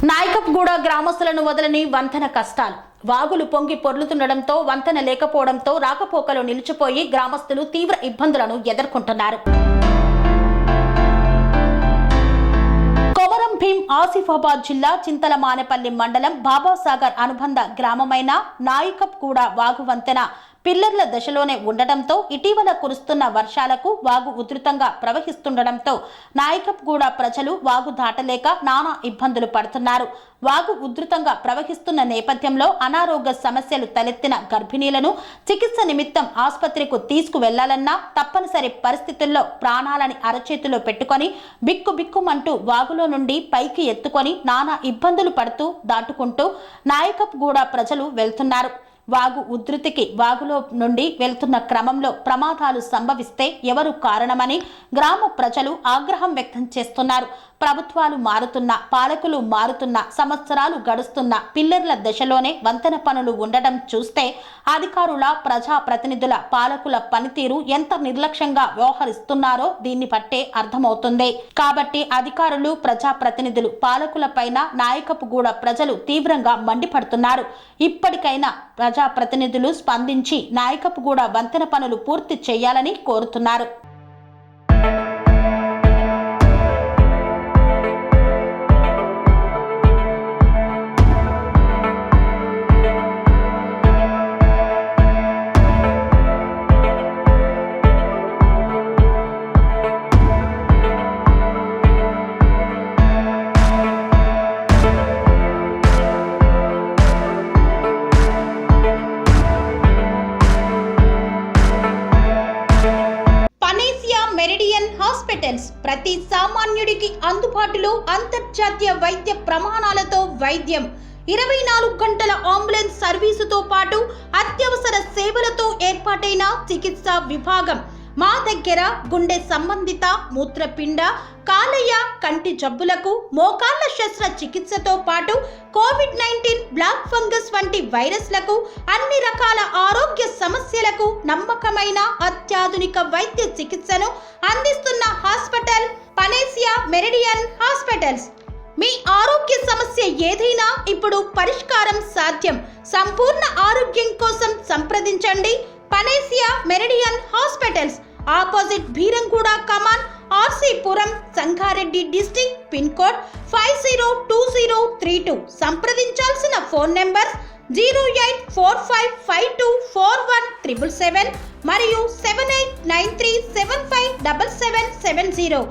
నాయకప్గూడ గ్రామస్తులను వదలని వంతెన కష్టాలు. వాగులు పొంగి పొర్లుతుండడంతో వంతెన లేకపోవడంతో రాకపోకలు నిలిచిపోయి గ్రామస్తులు తీవ్ర ఇబ్బందులను ఎదుర్కొంటున్నారు. కొమరం భీం ఆసిఫాబాద్ జిల్లా చింతలమానేపల్లి మండలం బాబాసాగర్ అనుబంధ గ్రామమైన నాయకప్గూడ వాగు వంతెన పిల్లర్ల దశలోనే ఉండటంతో ఇటీవల కురుస్తున్న వర్షాలకు వాగు ఉధృతంగా ప్రవహిస్తుండటంతో నాయకప్గూడ ప్రజలు వాగు దాటలేక నానా ఇబ్బందులు పడుతున్నారు. వాగు ఉధృతంగా ప్రవహిస్తున్న నేపథ్యంలో అనారోగ్య సమస్యలు తలెత్తిన గర్భిణీలను చికిత్స నిమిత్తం ఆసుపత్రికి తీసుకువెళ్లాలన్నా తప్పనిసరి పరిస్థితుల్లో ప్రాణాలని అరచేతిలో పెట్టుకొని బిక్కుబిక్కుమంటూ వాగులో నుండి పైకి ఎత్తుకొని నానా ఇబ్బందులు పడుతూ దాటుకుంటూ నాయకప్గూడ ప్రజలు వెళ్తున్నారు. వాగు ఉధృతికి వాగులో నుండి వెళ్తున్న క్రమంలో ప్రమాదాలు సంభవిస్తే ఎవరు కారణమని గ్రామ ప్రజలు ఆగ్రహం వ్యక్తం చేస్తున్నారు. ప్రభుత్వాలు మారుతున్నా, పాలకులు మారుతున్నా, సంవత్సరాలు గడుస్తున్నా పిల్లర్ల దశలోనే వంతెన పనులు ఉండటం చూస్తే అధికారుల, ప్రజాప్రతినిధుల, పాలకుల పనితీరు ఎంత నిర్లక్ష్యంగా వ్యవహరిస్తున్నారో దీన్ని బట్టే అర్థమవుతుంది. కాబట్టి అధికారులు, ప్రజాప్రతినిధులు, పాలకుల పైన నాయకప్గూడ ప్రజలు తీవ్రంగా మండిపడుతున్నారు. ఇప్పటికైనా ప్రజాప్రతినిధులు స్పందించి నాయకప్గూడ వంతెన పనులు పూర్తి చేయాలని కోరుతున్నారు. మెరిడియన్ హాస్పిటల్స్ ప్రతి సామాన్యుడికి అందుబాటులో అంతర్జాతీయ వైద్య ప్రమాణాలతో వైద్యం, 24 గంటల అంబులెన్స్ సర్వీసుతో పాటు అత్యవసర సేవలతో ఏర్పాటైన చికిత్సా విభాగం. మా దగ్గర గుండె సంబంధిత, మూత్రపిండ, కాలేయ, కంటి జబ్బులకు, మోకాళ్ల శస్త్రచికిత్సతో పాటు కోవిడ్-19, బ్లాక్ ఫంగస్ వంటి వైరస్లకు, అన్ని రకాల ఆరోగ్య సమస్యలకు నమ్మకమైన అత్యాధునిక వైద్య చికిత్సను అందిస్తున్న హాస్పిటల్ పనేసియా మెరిడియన్ హాస్పిటల్స్. మీ ఆరోగ్య సమస్య ఏదైనా ఇప్పుడు పరిష్కారం సాధ్యం. సంపూర్ణ ఆరోగ్యం కోసం సంప్రదించండి Panacea Meridian Hospitals. Opposite Beeramguda కమాన్, RC Puram, Sangareddy district. Pin code 502032. సంప్రదించాల్సిన ఫోన్ నెంబర్ 0845524177 మరియు 7893757770.